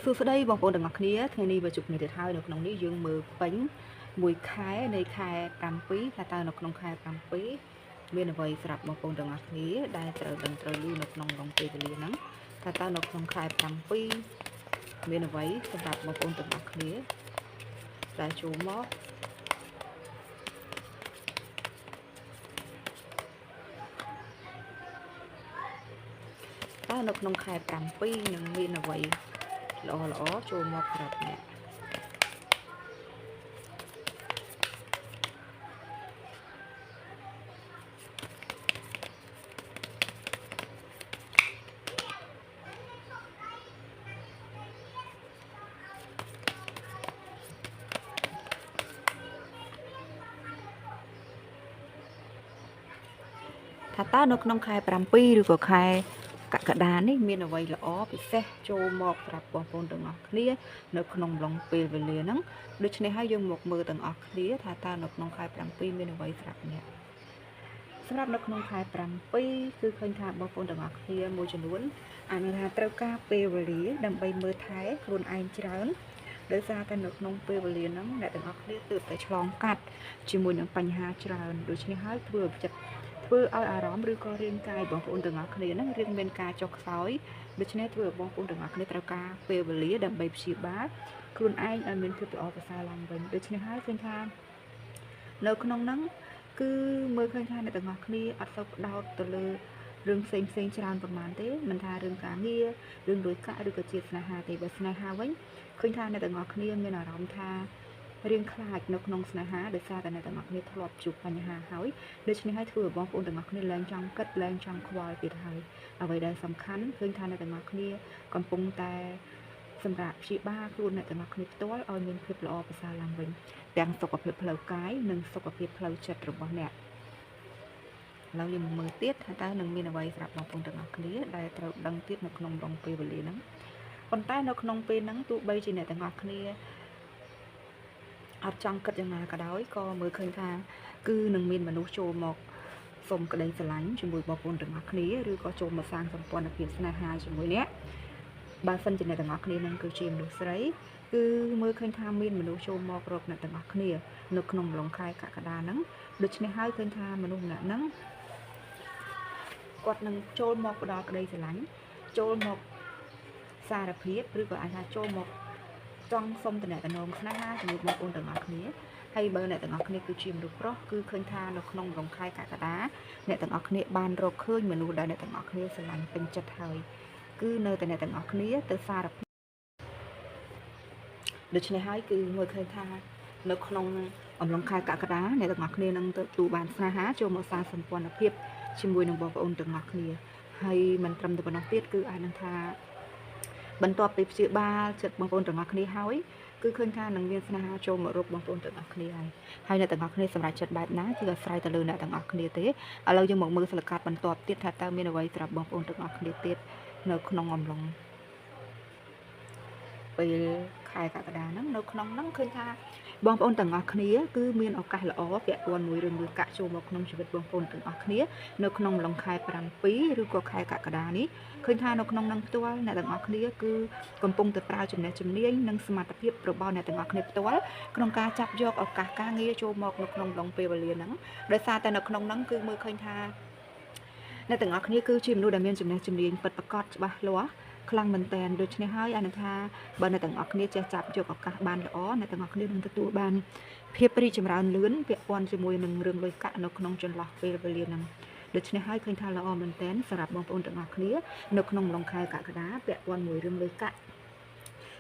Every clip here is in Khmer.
សួស្តីបងប្អូនទាំងអស់គ្នាថ្ងៃនេះបើជួបគ្នាទៀតហើយនៅក្នុងនេះយើងមើលពេញមួយខែនៃខែ7ថាតើនៅក្នុងខែ7មានអ្វីសម្រាប់បងប្អូនទាំងអស់គ្នាដែលត្រូវដឹងត្រូវឮនៅក្នុងក្នុងពេលវេលាហ្នឹងថាតើនៅក្នុងខែ7មានអ្វីសម្រាប់បងប្អូនទាំងអស់គ្នាដែលចូលមកតើនៅក្នុងខែ7នឹងមានអ្វីល្អចូលមកប្រាប់អ្នកថាតើនៅក្នុងខែ7ឬក៏ខែកក្កដានេះមានអ្វីល្អពិសេសចូលមកប្រាប់បងប្អូនទាំងអស់គ្នានៅក្នុងឡុងពេលវេលាហ្នឹងដូច្នេះហើយយើងមកមើលទាំងអស់គ្នាថាតើនៅក្នុងខែ7មានអ្វីស្រាប់អ្នកសម្រាប់នៅក្នុងខែ7គឺឃើញថាបងប្អូនទាំងអស់គ្នាមួយចំនួនអានថាត្រូវការពេលវេលាដើម្បីមើលថែខ្លួនឯងច្រើនដោយសារតែនៅក្នុងពេលវេលាហ្នឹងអ្នកទាំងអស់គ្នាទើបតែឆ្លងកាត់ជាមួយនឹងបញ្ហាច្រើនដូច្នេះហើយធ្វើឲ្យអារម្មណ៍ឬក៏រាងកាយបងប្អូនទាំងអស់គ្នាហ្នឹងរៀងមានការចុះខ្សោយដូច្នេះធ្វើឲ្យបងប្អូនទាំងអស់គ្នាត្រូវការពេលវេលាដើម្បីព្យាបាលខ្លួនឯងឲ្យមានភាពល្អប្រសើរឡើងវិញដូច្នេះហើយឃើញថានៅក្នុងហ្នឹងគឺមើលឃើញថាអ្នកទាំងអស់គ្នាអត់សូវផ្ដោតទៅលើរឿងផ្សេងច្រើនប៉ុន្មានទេមិនថារឿងការងាររឿងលុយកាក់ឬក៏ជាស្នេហាទេបើស្នេហាវិញឃើញថាអ្នកទាំងអស់គ្នាមានអារម្មណ៍ថារៀងខ្លាចនៅក្នុងស្នេហាដោយសារតែអ្នកទាំងអស់គ្នាធ្លាប់ជួបបញ្ហាហើយដូច្នេះហើយធ្វើឲ្យបងប្អូនទាំងអស់គ្នាឡើងចង់គិតឡើងចង់ខ្វល់ទៀតហើយអ្វីដែលសំខាន់ឃើញថាអ្នកទាំងអស់គ្នាកំពុងតែសម្រាប់ព្យាបាលខ្លួនអ្នកទាំងអស់គ្នាផ្ទាល់ឲ្យមានភាពល្អប្រសើរឡើងវិញទាំងសុខភាពផ្លូវកាយនិងសុខភាពផ្លូវចិត្តរបស់អ្នកឥឡូវយើងមើលទៀតថាតើនឹងមានអ្វីសម្រាប់បងប្អូនទាំងអស់គ្នាដែលត្រូវដឹងទៀតនៅក្នុងរងពេលវេលាហ្នឹងប៉ុន្តែនៅក្នុងពេលហ្នឹងទោះបីជាអ្នកទាំងអស់គ្នាអត់ចង់គិតយ៉ាងណាក៏ដោយក៏មើលឃើញថាគឺនឹងមានមនុស្សចូលមកសុំក្តីស្រឡាញ់ជាមួយបងប្អូនទាំងអស់គ្នាឬក៏ចូលមកសាងសម្ព័ន្ធភាពស្នេហាជាមួយអ្នកបើសិនជាអ្នកទាំងអស់គ្នានឹងគឺជាមនុស្សស្រីគឺមើលឃើញថាមានមនុស្សចូលមករកអ្នកទាំងអស់គ្នានៅក្នុងរងខែកក្កដាហ្នឹងដូច្នេះហើយឃើញថាមនុស្សម្នាក់ហ្នឹងគាត់នឹងចូលមកផ្ដល់ក្តីស្រឡាញ់ចូលមកសារភាពឬក៏អាចថាចូលមកចង់សុំតំណែងស្នេហាជាមួយបងប្អូនទាំងអស់គ្នាហើយបើអ្នកទាំងអស់គ្នាគឺជាមនុស្សប្រុសគឺឃើញថានៅក្នុងរងខែកក្កដាអ្នកទាំងអស់គ្នាបានរកឃើញមនុស្សដែលអ្នកទាំងអស់គ្នាស្រឡាញ់ពេញចិត្តហើយគឺនៅតែអ្នកទាំងអស់គ្នាទៅសារភាពដូច្នេះហើយគឺមើលឃើញថានៅក្នុងអំឡុងខែកក្កដាអ្នកទាំងអស់គ្នានឹងទទួលបានស្នេហាចូលមកសាងសម្ព័ន្ធភាពជាមួយនឹងបងប្អូនទាំងអស់គ្នាហើយមិនត្រឹមតែប៉ុណ្ណោះទៀតគឺអាចនឹងថាបន្ទាប់ពីព្យាបាលចិត្តបងប្អូនទាំងអស់គ្នាហើយគឺឃើញថានឹងមានស្នេហាចូលមករកបងប្អូនទាំងអស់គ្នាហើយអ្នកទាំងអស់គ្នាសម្រាប់ចិត្តបែបណាគឺអាស្រ័យទៅលើអ្នកទាំងអស់គ្នាទេឥឡូវយើងមកមើលសិលកាត់បន្ទាប់ទៀតថាតើមានអ្វីសម្រាប់បងប្អូនទាំងអស់គ្នាទៀតនៅក្នុងអំឡុងពេលខែកក្កដាហ្នឹងនៅក្នុងហ្នឹងឃើញថាបងប្អូនទាំងអស់គ្នាគឺមានឱកាសល្អពាក់ព័ន្ធមួយរឿងមួយកាក់ចូលមកក្នុងជីវិតបងប្អូនទាំងអស់គ្នានៅក្នុងអំឡុងខែ7ឬក៏ខែកក្កដានេះឃើញថានៅក្នុងនឹងផ្ទាល់អ្នកទាំងអស់គ្នាគឺកំពុងតែប្រើចំណេះជំនាញនិងសមត្ថភាពរបស់អ្នកទាំងអស់គ្នាផ្ទាល់ក្នុងការចាប់យកឱកាសការងារចូលមកនៅក្នុងអំឡុងពេលវេលាហ្នឹងដោយសារតែនៅក្នុងហ្នឹងគឺមើលឃើញថាអ្នកទាំងអស់គ្នាគឺជាមនុស្សដែលមានចំណេះជំនាញពិតប្រាកដច្បាស់លាស់ខ្លាំងមែនតើដូច្នេះហើយអានថាបើអ្នកទាំងអស់គ្នាចេះចាប់យកឱកាសបានល្អអ្នកទាំងអស់គ្នានឹងទទួលបានភាពរីកចម្រើនលឿនពាក់ព័ន្ធជាមួយនឹងរឿងលុយកាក់នៅក្នុងចន្លោះពេលវេលាហ្នឹងដូច្នេះហើយឃើញថាល្អមែនតើសម្រាប់បងប្អូនទាំងអស់គ្នានៅក្នុងអំឡុងខែកក្កដាពាក់ព័ន្ធមួយរឿងលុយកាក់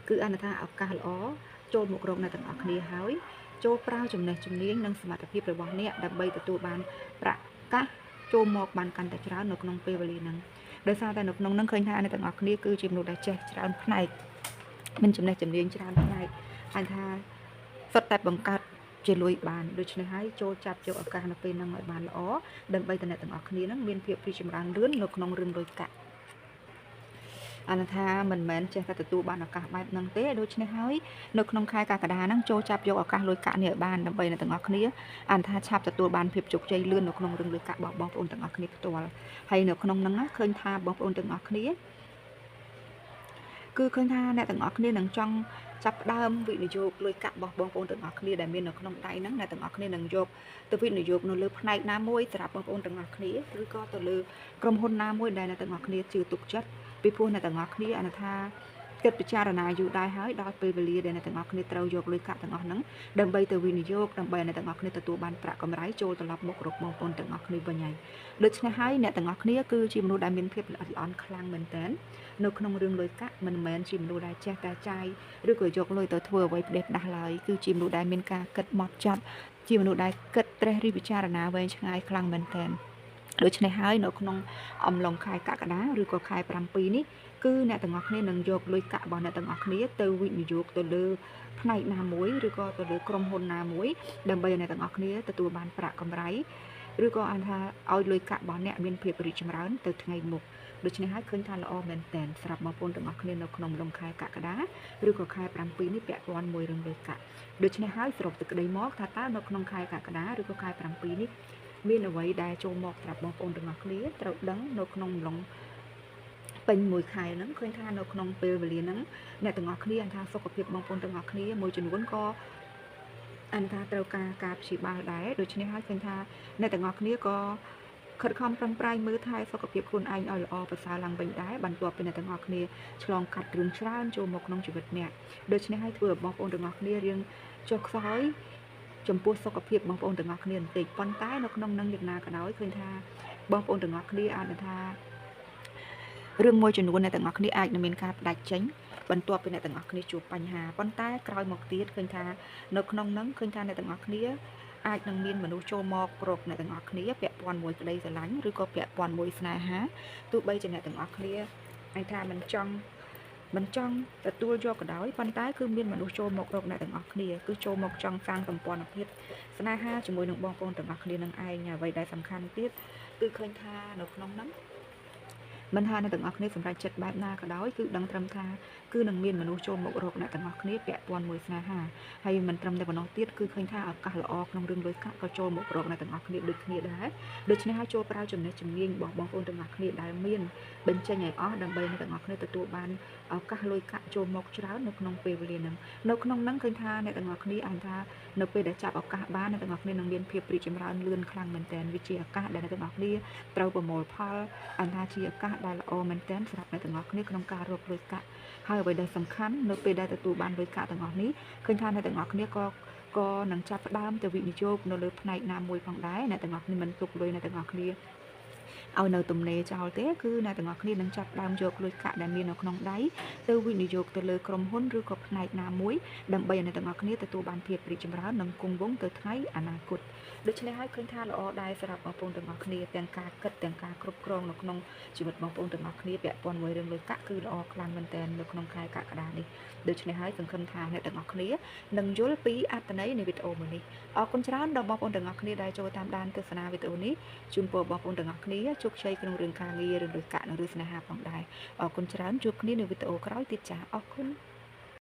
គឺអានថាឱកាសល្អចូលមករកអ្នកទាំងអស់គ្នាហើយចូលប្រើចំណេះជំនាញនិងសមត្ថភាពរបស់អ្នកដើម្បីទទួលបានប្រាក់កាសចូលមកបានកាន់តែច្រើននៅក្នុងពេលវេលាហ្នឹងដោយសារតែនៅក្នុងហ្នឹងឃើញថាអ្នកទាំងអស់គ្នាគឺជាមនុស្សដែលចេះច្រើនផ្នែកមានចំណេះជំនាញច្រើនផ្នែកហើយថាសុទ្ធតែបង្កើតជាលុយបានដូច្នេះហើយចូលចាប់យកឱកាសនៅពេលហ្នឹងឲ្យបានល្អដើម្បីតែអ្នកទាំងអស់គ្នាហ្នឹងមានភាពរីកចម្រើនលឿននៅក្នុងរឿងលុយកាក់អានថាមិនមែនចេះតែទទួលបានឱកាសបែបហ្នឹងទេដូច្នេះហើយនៅក្នុងខែកក្កដាហ្នឹងចូលចាប់យកឱកាសលុយកាក់នេះឲ្យបានដើម្បីអ្នកទាំងអស់គ្នាអានថាឆាប់ទទួលបានភាពជោគជ័យលឿននៅក្នុងរឿងលុយកាក់របស់បងប្អូនទាំងអស់គ្នាផ្ទាល់ហើយនៅក្នុងហ្នឹងឃើញថាបងប្អូនទាំងអស់គ្នា គឺឃើញថាអ្នកទាំងអស់គ្នានឹងចង់ចាប់ផ្ដើមវិនិយោគលុយកាក់របស់បងប្អូនទាំងអស់គ្នាដែលមាននៅក្នុងដៃហ្នឹងអ្នកទាំងអស់គ្នានឹងយកទៅវិនិយោគនៅលើផ្នែកណាមួយសម្រាប់បងប្អូនទាំងអស់គ្នាឬក៏ទៅលើក្រុមហ៊ុនណាមួយដែលអ្នកទាំងអស់គ្នាជឿទុកចិត្តពីព្រោះអ្នកទាំងអស់គ្នាអានថាគិតពិចារណាយូរដែរហើយដល់ពេលវេលាដែលអ្នកទាំងអស់គ្នាត្រូវយកលុយកាក់ទាំងអស់ហ្នឹងដើម្បីទៅវិនិយោគដើម្បីអ្នកទាំងអស់គ្នាទទួលបានប្រាក់កម្រៃចូលត្រឡប់មករកបងប្អូនទាំងអស់គ្នាវិញហើយដូច្នេះហើយអ្នកទាំងអស់គ្នាគឺជាមនុស្សដែលមានភាពល្អិតល្អន់ខ្លាំងមែនទែននៅក្នុងរឿងលុយកាក់មិនមែនជាមនុស្សដែលចេះតែចាយឬក៏យកលុយទៅធ្វើអ្វីផ្ដេសផ្ដាស់ឡើយគឺជាមនុស្សដែលមានការគិតម៉ត់ចត់ជាមនុស្សដែលគិតត្រេះរិះពិចារណាវែងឆ្ងាយខ្លាំងមែនទែនដូច្នេះហើយនៅក្នុងអំឡុងខែកក្កដាឬក៏ខែ7នេះគឺអ្នកទាំងអស់គ្នានឹងយកលុយកាក់របស់អ្នកទាំងអស់គ្នាទៅវិនិយោគទៅលើផ្នែកណាមួយឬក៏ទៅលើក្រុមហ៊ុនណាមួយដើម្បីឲ្យអ្នកទាំងអស់គ្នាទទួលបានប្រាក់កម្រៃឬក៏អានថាឲ្យលុយកាក់របស់អ្នកមានភាពរីកចម្រើនទៅថ្ងៃមុខដូច្នេះហើយឃើញថាល្អមែនទែនសម្រាប់បងប្អូនទាំងអស់គ្នានៅក្នុងអំឡុងខែកក្កដាឬក៏ខែ7នេះពាក់ព័ន្ធមួយរឿងលុយកាក់ដូច្នេះហើយសរុបទៅក្តីមកថាតើនៅក្នុងខែកក្កដាឬក៏ខែ7នេះមានអ្វីដែលចូលមកសម្រាប់បងប្អូនទាំងអស់គ្នាត្រូវដឹងនៅក្នុងអំឡុងពេញមួយខែហ្នឹងឃើញថានៅក្នុងពេលវេលាហ្នឹងអ្នកទាំងអស់គ្នាអានថាសុខភាពបងប្អូនទាំងអស់គ្នាមួយចំនួនក៏អានថាត្រូវការព្យាបាលដែរដូច្នេះហើយឃើញថាអ្នកទាំងអស់គ្នាក៏ខិតខំប្រឹងប្រែងមើលថែសុខភាពខ្លួនឯងឲ្យល្អប្រសើរឡើងវិញដែរបន្ទាប់ពីអ្នកទាំងអស់គ្នាឆ្លងកាត់រឿងច្រើនចូលមកក្នុងជីវិតអ្នកដូច្នេះហើយធ្វើឲ្យបងប្អូនទាំងអស់គ្នារៀងចុះខ្សោយចំពោះសុខភាពបងប្អូនទាំងអស់គ្នាបន្តិចប៉ុន្តែនៅក្នុងនឹងយ៉ាងណាក៏ដោយឃើញថាបងប្អូនទាំងអស់គ្នាអាចថារឿងមួយចំនួនអ្នកទាំងអស់គ្នាអាចនឹងមានការផ្ដាច់ចេញបន្ទាប់ពីអ្នកទាំងអស់គ្នាជួបបញ្ហាប៉ុន្តែក្រោយមកទៀតឃើញថានៅក្នុងនឹងឃើញថាអ្នកទាំងអស់គ្នាអាចនឹងមានមនុស្សចូលមករកអ្នកទាំងអស់គ្នាពាក់ព័ន្ធមួយក្តីស្រឡាញ់ឬក៏ពាក់ព័ន្ធមួយស្នេហាទោះបីជាអ្នកទាំងអស់គ្នាអាចថាមិនចង់ទទួលយកក៏ដោយប៉ុន្តែគឺមានមនុស្សចូលមករកអ្នកទាំងអស់គ្នាគឺចូលមកចង់សាងសម្ព័ន្ធភាពស្នេហាជាមួយនឹងបងប្អូនទាំងអស់គ្នានឹងឯងអ្វីដែលសំខាន់ទៀតគឺឃើញថានៅក្នុងហ្នឹងមិនថាអ្នកទាំងអស់គ្នាសម្រាប់ចិត្តបែបណាក៏ដោយគឺដឹងត្រឹមថាគឺនឹងមានមនុស្សចូលមករកអ្នកទាំងអស់គ្នាពាក់ព័ន្ធមួយស្នេហាហើយមិនត្រឹមតែប៉ុណ្ណោះទៀតគឺឃើញថាឱកាសល្អក្នុងរឿងលុយកាក់ក៏ចូលមករកអ្នកទាំងអស់គ្នាដូចគ្នាដែរដូច្នេះហើយចូលប្រើចំណេះជំនាញរបស់បងប្អូនទាំងអស់គ្នាដែលមានបញ្ចេញឲ្យអស់ដើម្បីអ្នកទាំងអស់គ្នាទទួលបានឱកាសលុយកាក់ចូលមកច្រើននៅក្នុងពេលវេលាហ្នឹងនៅក្នុងហ្នឹងឃើញថាអ្នកទាំងអស់គ្នាអាចថានៅពេលដែលចាប់ឱកាសបានអ្នកទាំងអស់គ្នានឹងមានភាពរីកចម្រើនលឿនខ្លាំងមែនទែនវាជាឱកាសដែលអ្នកទាំងអស់គ្នាត្រូវប្រមូលផលអាចថាជាឱកាសដែលល្អមែនទែនសម្រាប់អ្នកទាំងអស់គ្នាក្នុងការរកលុយកាក់ហើយអ្វីដែលសំខាន់នៅពេលដែលទទួលបានលុយកាក់ទាំងអស់នេះឃើញថាអ្នកទាំងអស់គ្នាក៏នឹងចាប់ផ្ដើមទៅវិនិយោគនៅលើផ្នែកណាមួយផងដែរអ្នកទាំងអស់គ្នាមិនទុកលុយអ្នកទាំងអស់គ្នាឲ្យនៅទំនេរចោលទេគឺអ្នកទាំងអស់គ្នានឹងចាប់ផ្ដើមយកលុយកាក់ដែលមាននៅក្នុងដៃទៅវិនិយោគទៅលើក្រុមហ៊ុនឬក៏ផ្នែកណាមួយដើម្បីឲ្យអ្នកទាំងអស់គ្នាទទួលបានភាពរីកចម្រើននិងគង់វង្សទៅថ្ងៃអនាគតដូច្នេះហើយឃើញថាល្អដែរសម្រាប់បងប្អូនទាំងអស់គ្នាទាំងការគិតទាំងការគ្រប់គ្រងនៅក្នុងជីវិតបងប្អូនទាំងអស់គ្នាពាក់ព័ន្ធមួយរឿងលុយកាក់គឺល្អខ្លាំងមែនទែននៅក្នុងខែកក្កដានេះដូច្នេះហើយសង្ឃឹមថាអ្នកទាំងអស់គ្នានឹងយល់ពីអត្ថន័យនៃវីដេអូមួយនេះអរគុណច្រើនដល់បងប្អូនទាំងអស់គ្នាដែលចូលតាមដានទស្សនាវីដេអូនេះជូនពរបងប្អូនទាំងអស់គ្នាជោគជ័យក្នុងរឿងការងាររឿងលុយកាក់និងរឿងស្នេហាផងដែរអរគុណច្រើនជួបគ្នានៅវីដេអូក្រោយទៀតចា៎អរគុណ